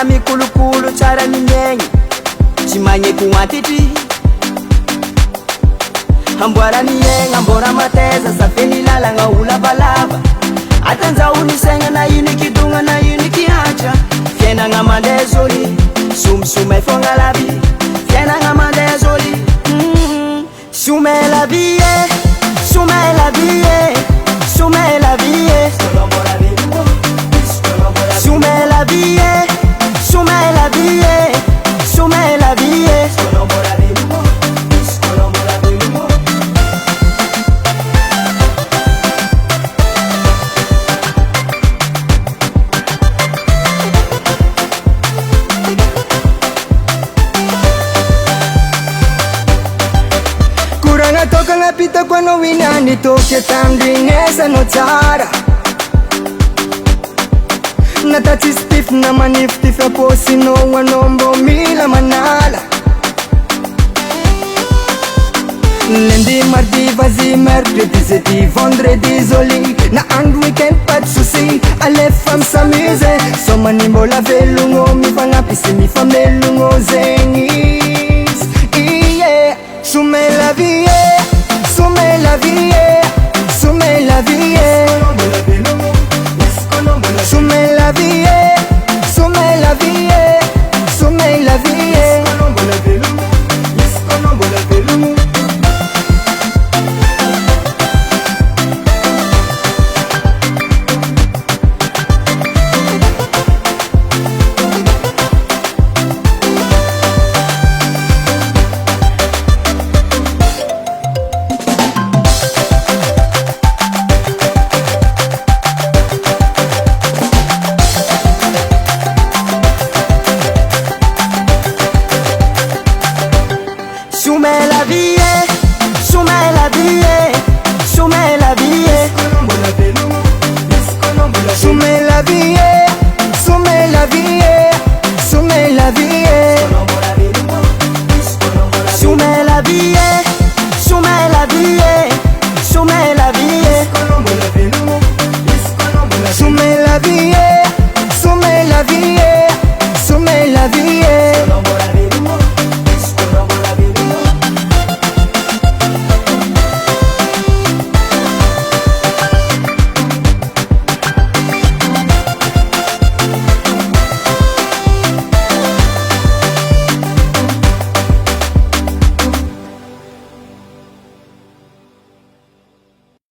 Tegna mikolokolo tsara ny miaigny tsy magneko antitry amboara ny aigna ambora mateza safeny lalagna ho lavalava atanjao ny saigna na ino kidogna na ino kiatra fiainagna mandeha zoli somisomay fogna la vie fiainagna mandeha zoli somay la vie somay la vie somay la vie somay la vie somay la vie somay la vie kuranga toka ngapita kwa no winani toke tandringesa no tsara natati stiff na maniftif ya posi no wanombo mila manala lundi mardi vas-y mercredi jeudi vendredi zoli na and weekend pas de soucis allez femmes s'amuser somanimbo la velungo mi fanga pisi mi famelungo zen